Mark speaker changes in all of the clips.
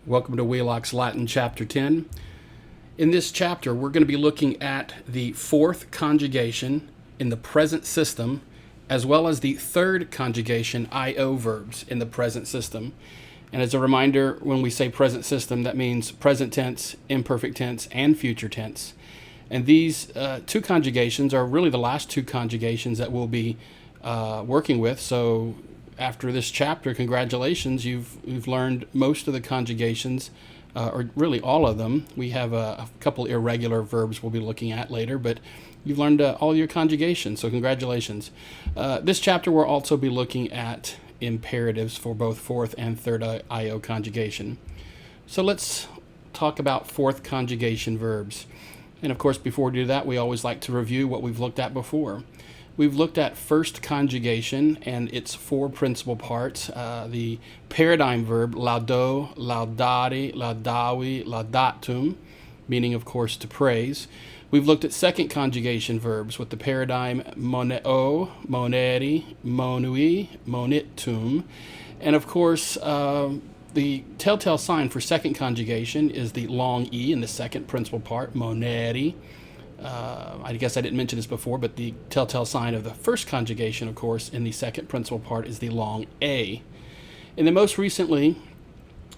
Speaker 1: Welcome to Wheelock's Latin Chapter 10. In this chapter, we're going to be looking at the fourth conjugation in the present system, as well as the third conjugation, IO verbs, in the present system. And as a reminder, when we say present system, that means present tense, imperfect tense, and future tense. And these two conjugations are really the last two conjugations that we'll be working with. So after this chapter, congratulations, you've learned most of the conjugations, or really all of them. We have a couple irregular verbs we'll be looking at later, but you've learned all your conjugations, so congratulations. This chapter we'll also be looking at imperatives for both fourth and third IO conjugation. So let's talk about fourth conjugation verbs. And of course, before we do that, we always like to review what we've looked at before. We've looked at first conjugation and its four principal parts. The paradigm verb, laudo, laudari, laudavi, laudatum, meaning, of course, to praise. We've looked at second conjugation verbs with the paradigm moneo, moneri, monui, monitum. And of course, the telltale sign for second conjugation is the long E in the second principal part, moneri. I guess I didn't mention this before, but the telltale sign of the first conjugation, of course, in the second principal part is the long A. And then most recently,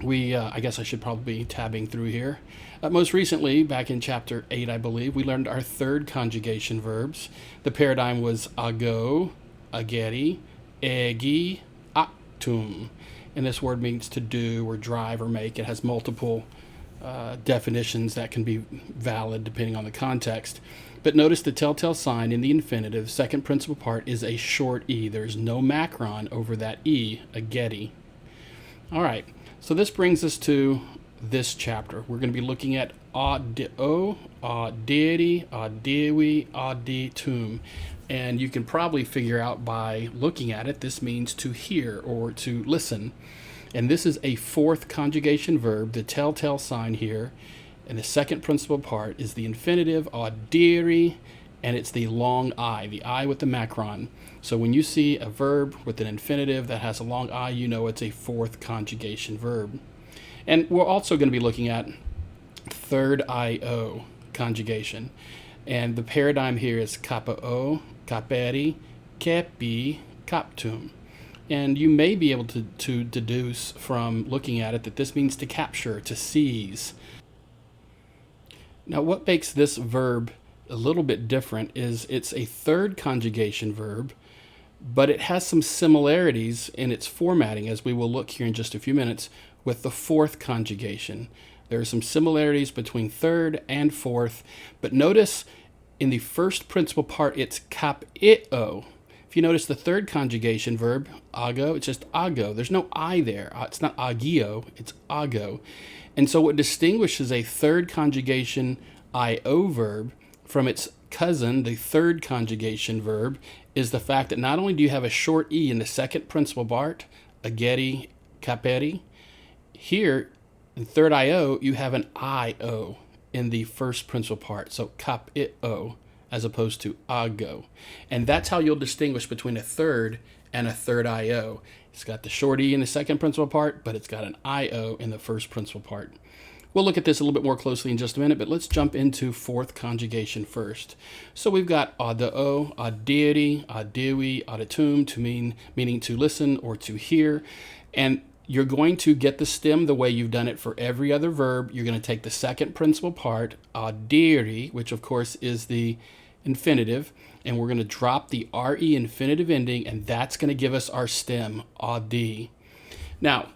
Speaker 1: I guess I should probably be tabbing through here. Most recently, back in chapter 8, I believe, we learned our third conjugation verbs. The paradigm was ago, ageri, egi, actum. And this word means to do or drive or make. It has multiple definitions that can be valid depending on the context. But notice the telltale sign in the infinitive, second principal part, is a short E. There's no macron over that E, ageti. All right, so this brings us to this chapter. We're going to be looking at audio, audiri, audiwi, auditum. And you can probably figure out by looking at it, this means to hear or to listen. And this is a fourth conjugation verb. The telltale sign here in the second principal part is the infinitive audiri, and it's the long I, the I with the macron. So when you see a verb with an infinitive that has a long I, you know it's a fourth conjugation verb. And we're also going to be looking at third IO conjugation. And the paradigm here is kapao, kaperi, kepi, kaptum. And you may be able to deduce from looking at it that this means to capture, to seize. Now, what makes this verb a little bit different is it's a third conjugation verb, but it has some similarities in its formatting, as we will look here in just a few minutes, with the fourth conjugation. There are some similarities between third and fourth, but notice in the first principal part, it's kapio. If you notice the third conjugation verb, ago, it's just ago. There's no I there. It's not agio, it's ago. And so what distinguishes a third conjugation IO verb from its cousin, the third conjugation verb, is the fact that not only do you have a short E in the second principal part, ageti, caperi, here in third IO, you have an IO in the first principal part, so capio, as opposed to ago. And that's how you'll distinguish between a third and a third IO. It's got the short E in the second principal part, but it's got an IO in the first principal part. We'll look at this a little bit more closely in just a minute, but let's jump into fourth conjugation first. So we've got audio, audiri, audiwi, auditum, meaning to listen or to hear. And you're going to get the stem the way you've done it for every other verb. You're going to take the second principal part, audiri, which of course is the infinitive, and we're going to drop the RE infinitive ending, and that's going to give us our stem, audi. Now,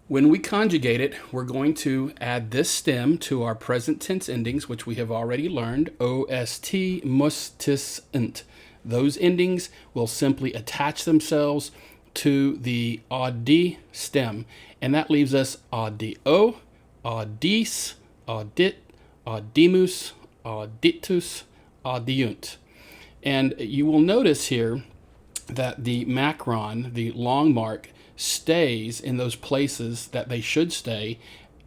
Speaker 1: when we conjugate it, we're going to add this stem to our present tense endings, which we have already learned, ost, mustis, nt. Those endings will simply attach themselves to the audi stem, and that leaves us audio, audis, audit, audimus, auditus, audiunt. And you will notice here that the macron, the long mark, stays in those places that they should stay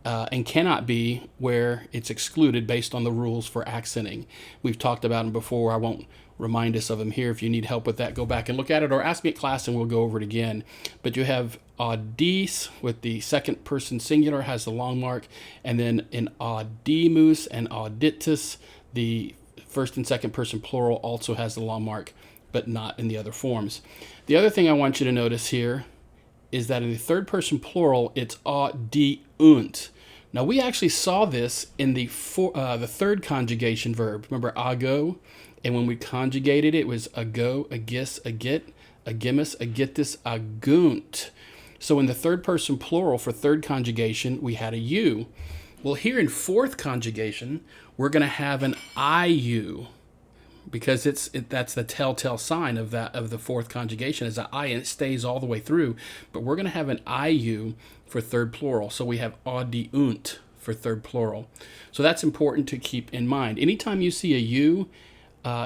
Speaker 1: and cannot be where it's excluded based on the rules for accenting. We've talked about them before. I won't remind us of them here. If you need help with that, go back and look at it, or ask me at class and we'll go over it again. But you have audis with the second person singular has the long mark, and then in audimus and auditus, the first and second person plural also has the long mark, but not in the other forms. The other thing I want you to notice here is that in the third person plural, it's audiunt. Now we actually saw this in the third conjugation verb. Remember ago? And when we conjugated it, it was ago, agis, agit, agimus, agitus, agunt. So in the third person plural for third conjugation, we had a U. Well, here in fourth conjugation, we're going to have an IU, because that's the telltale sign of the fourth conjugation is an I, and it stays all the way through. But we're going to have an IU for third plural. So we have audiunt for third plural. So that's important to keep in mind. Anytime you see a U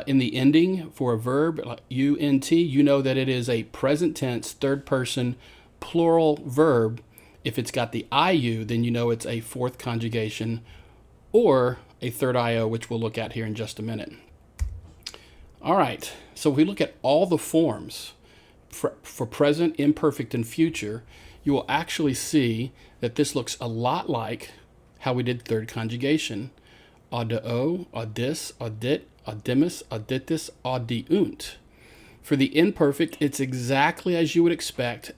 Speaker 1: in the ending for a verb, like UNT, you know that it is a present tense, third person, plural verb. If it's got the IU, then you know it's a fourth conjugation or a third IO, which we'll look at here in just a minute. All right, so if we look at all the forms for present, imperfect, and future, you will actually see that this looks a lot like how we did third conjugation. Audio, audis, audit, audimus, auditus, audiunt. For the imperfect, it's exactly as you would expect.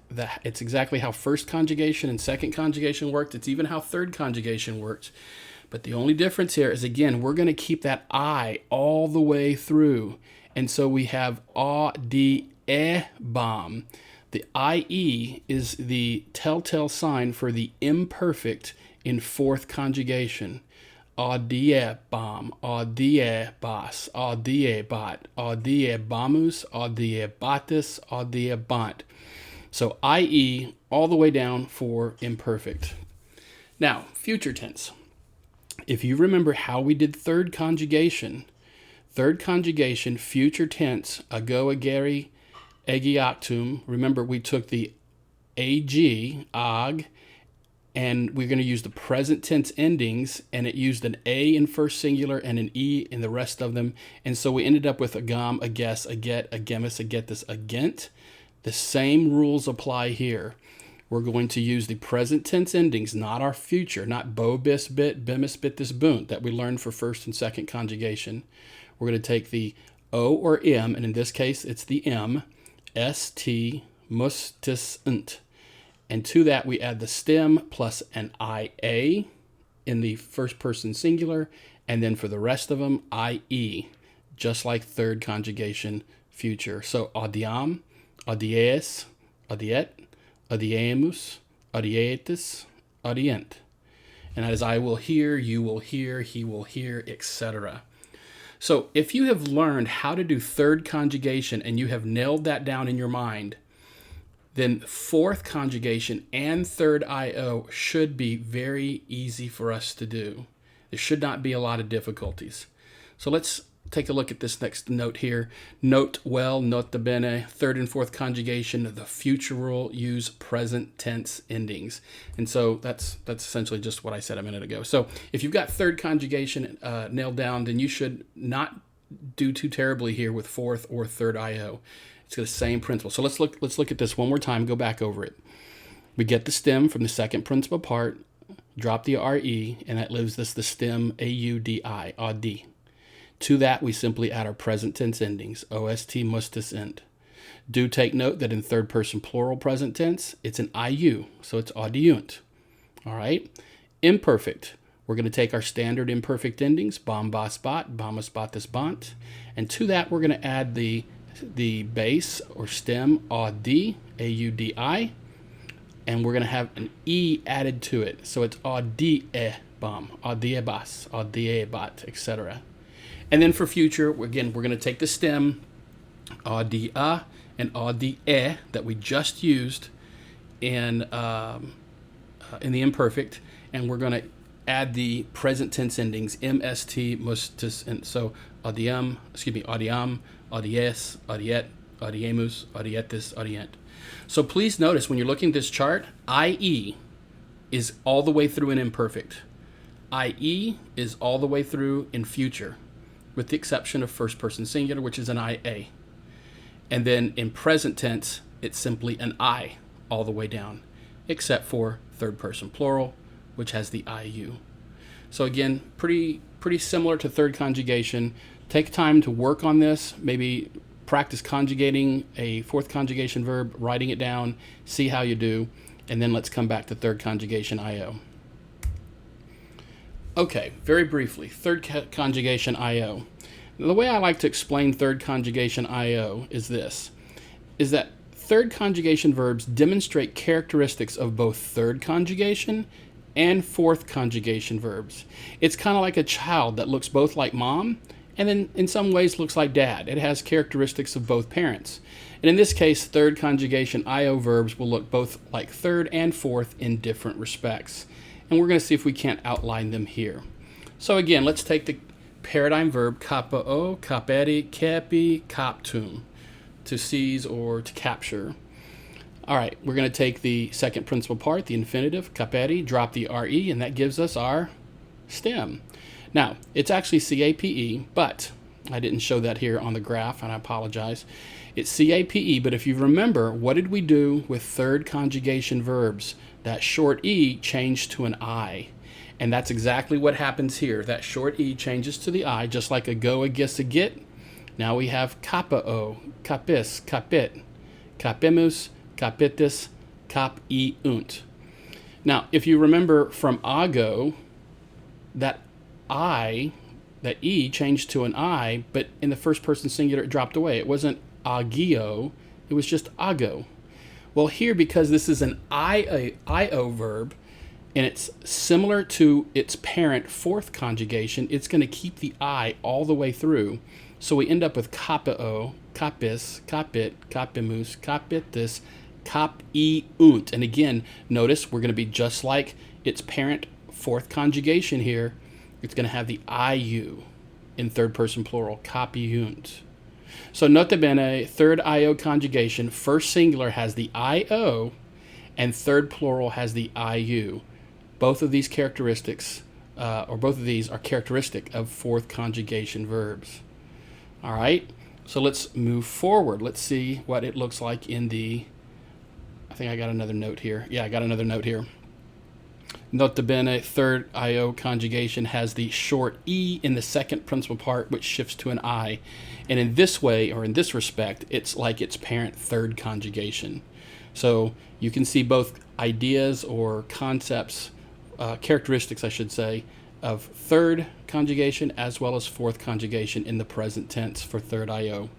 Speaker 1: It's exactly how first conjugation and second conjugation worked. It's even how third conjugation works. But the only difference here is, again, we're going to keep that I all the way through. And so we have audiebam. The IE is the telltale sign for the imperfect in fourth conjugation. Audiebam, audiebas, audiebat, audiebamus, audiebatis, audiebant. So IE all the way down for imperfect. Now, future tense. If you remember how we did third conjugation, future tense, ago, ageri, agiactum. Remember, we took the ag, ag, and we're going to use the present tense endings, and it used an A in first singular and an E in the rest of them. And so we ended up with agam, ages, aget, agemus, agetus, agent. The same rules apply here. We're going to use the present tense endings, not our future, not bo, bis, bit, bimus, bitus, bunt that we learned for first and second conjugation. We're going to take the O or M, and in this case, it's the M, st, mus, tis, nt. And to that, we add the stem plus an IA in the first person singular, and then for the rest of them, IE, just like third conjugation future. So audiam, audies, audiet, audiemus, audietis, audient. And that is I will hear, you will hear, he will hear, etc. So if you have learned how to do third conjugation and you have nailed that down in your mind, then fourth conjugation and third IO should be very easy for us to do. There should not be a lot of difficulties. So let's take a look at this next note here. Note well, nota bene, third and fourth conjugation, the future rule, use present tense endings. And so that's essentially just what I said a minute ago. So if you've got third conjugation nailed down, then you should not do too terribly here with fourth or third IO. It's the same principle. So let's look at this one more time, go back over it. We get the stem from the second principal part, drop the RE, and that leaves us the stem AUDI, audi. To that, we simply add our present tense endings, OST, mustus, int. Do take note that in third person plural present tense, it's an IU, so it's audiunt. All right? Imperfect. We're going to take our standard imperfect endings, bam, bas, bot, bamus, batis, bant. And to that, we're going to add the base or stem audi, AUDI, and we're going to have an E added to it. So it's audiebam, audiebas, audiebat, etc. And then for future, again, we're going to take the stem, audia and audie that we just used in the imperfect, and we're going to add the present tense endings, mst, mustus, and so audiam, audies, audiet, audiemus, audietis, audient. So please notice when you're looking at this chart, IE is all the way through in imperfect. IE is all the way through in future, with the exception of first person singular, which is an IA. And then in present tense, it's simply an I all the way down, except for third person plural, which has the IU. So again, pretty similar to third conjugation. Take time to work on this, maybe practice conjugating a fourth conjugation verb, writing it down, see how you do, and then let's come back to third conjugation IO. Okay, very briefly, third conjugation IO. The way I like to explain third conjugation IO is this, is that third conjugation verbs demonstrate characteristics of both third conjugation and fourth conjugation verbs. It's kind of like a child that looks both like mom and then in some ways looks like dad. It has characteristics of both parents. And in this case, third conjugation IO verbs will look both like third and fourth in different respects. And we're going to see if we can't outline them here. So again, let's take the paradigm verb kapao, kaperi, kepi, kaptum, to seize or to capture. All right, we're going to take the second principal part, the infinitive, kaperi, drop the RE, and that gives us our stem. Now, it's actually CAPE, but I didn't show that here on the graph, and I apologize. It's CAPE, but if you remember, what did we do with third conjugation verbs? That short E changed to an I. And that's exactly what happens here. That short E changes to the I, just like a go, a gis, a git. Now we have kapao, kapis, kapit, kapimus, kapitis, kap-i-unt. Now, if you remember from ago, that I, that E changed to an I, but in the first person singular it dropped away. It wasn't agio, it was just ago. Well, here, because this is an IO verb, and it's similar to its parent fourth conjugation, it's going to keep the I all the way through. So we end up with kapao, kapis, kapit, kapimus, kapitis, kap-i-unt. And again, notice we're going to be just like its parent fourth conjugation here. It's going to have the IU in third person plural, kap-i-unt. So nota bene, third IO conjugation, first singular has the IO, and third plural has the IU. Both of these characteristics, both of these are characteristic of fourth conjugation verbs. All right, so let's move forward. Let's see what it looks like in the, I think I got another note here. Yeah, I got another note here. Nota bene, third IO conjugation has the short E in the second principal part, which shifts to an I. And in this way, or in this respect, it's like its parent third conjugation. So you can see both ideas or concepts, characteristics, I should say, of third conjugation as well as fourth conjugation in the present tense for third IO.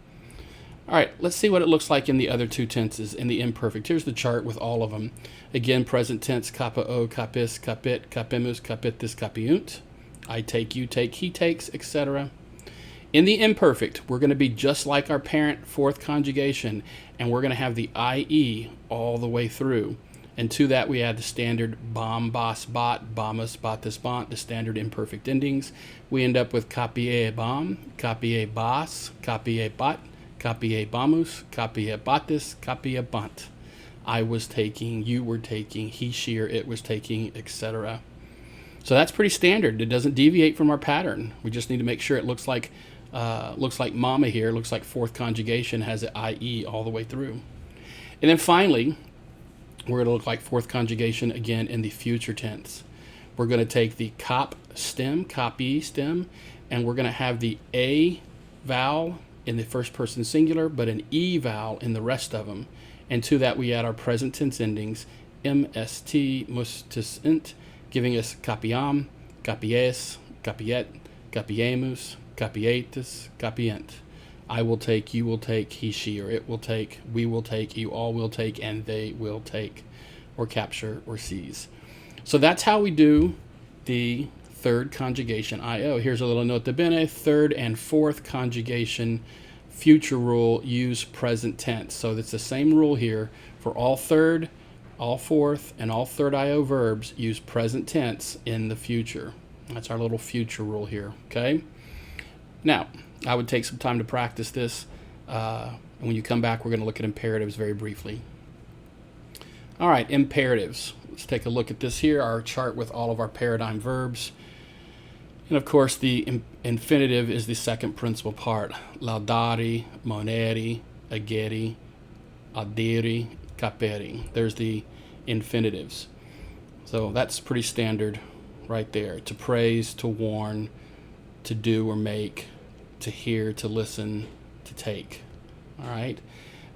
Speaker 1: All right, let's see what it looks like in the other two tenses, in the imperfect. Here's the chart with all of them. Again, present tense, kapao, kapis, kapit, kapimus, kapitis, kapiunt. I take, you take, he takes, etc. In the imperfect, we're going to be just like our parent fourth conjugation, and we're going to have the IE all the way through. And to that, we add the standard bom, bos, bot, bomus, botus, bont, the standard imperfect endings. We end up with kapie bom, kapie bos, kapie bot, kapie bamus, kapie batis, kapie bont. I was taking, you were taking, he, she, or it was taking, etc. So that's pretty standard. It doesn't deviate from our pattern. We just need to make sure it looks like mama here, looks like fourth conjugation has an IE all the way through. And then finally, we're going to look like fourth conjugation again in the future tense. We're going to take the kop stem, copy stem, and we're going to have the A vowel in the first person singular, but an E vowel in the rest of them. And to that we add our present tense endings, mst, mustis, int, giving us capiam, capies, capiet, capiemus, capietis, capient. I will take, you will take, he, she, or it will take, we will take, you all will take, and they will take, or capture, or seize. So that's how we do the third conjugation IO. Here's a little nota bene. Third and fourth conjugation future rule, use present tense. So it's the same rule here for all third, all fourth, and all third IO verbs. Use present tense in the future. That's our little future rule here, okay? Now, I would take some time to practice this. And when you come back, we're going to look at imperatives very briefly. All right, imperatives. Let's take a look at this here, our chart with all of our paradigm verbs. And of course, the infinitive is the second principal part. Laudare, monere, agere, audere, capere. There's the infinitives. So that's pretty standard right there. To praise, to warn, to do or make, to hear, to listen, to take. All right.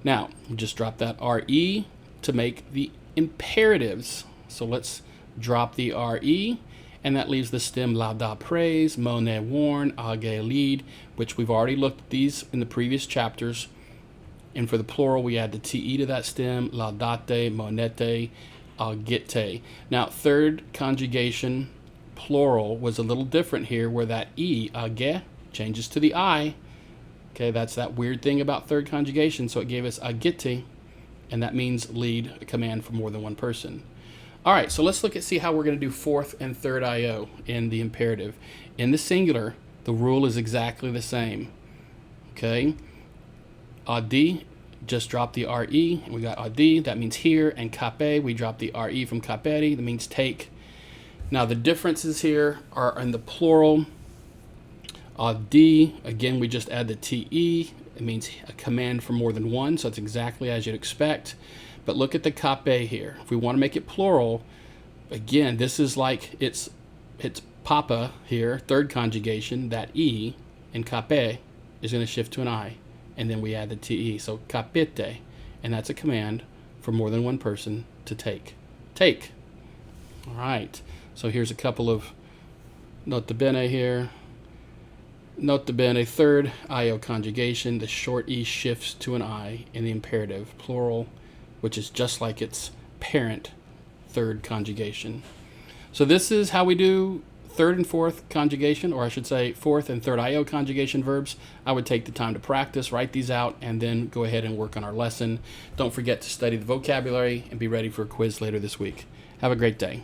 Speaker 1: Now, just drop that RE to make the imperatives. So let's drop the RE, and that leaves the stem lauda, praise, mone, warn, age, lead, which we've already looked at these in the previous chapters. And for the plural, we add the te to that stem, laudate, monete, agite. Now, third conjugation, plural, was a little different here, where that e, age, changes to the I. Okay, that's that weird thing about third conjugation. So it gave us agite, and that means lead a command for more than one person. All right, so let's look at see how we're going to do fourth and third IO in the imperative. In the singular, the rule is exactly the same. Okay, audi, just drop the RE, and we got audi, that means here, and cape, we drop the RE from capere, that means take. Now the differences here are in the plural. Audi, again, we just add the te, it means a command for more than one, so it's exactly as you'd expect. But look at the cape here. If we want to make it plural, again, this is like it's papa here, third conjugation, that e in cape is going to shift to an I, and then we add the te. So capite, and that's a command for more than one person to take. Take. All right. So here's a couple of nota bene here. Nota bene, third IO conjugation, the short E shifts to an I in the imperative, plural, which is just like its parent, third conjugation. So this is how we do third and fourth conjugation, or I should say fourth and third IO conjugation verbs. I would take the time to practice, write these out, and then go ahead and work on our lesson. Don't forget to study the vocabulary and be ready for a quiz later this week. Have a great day.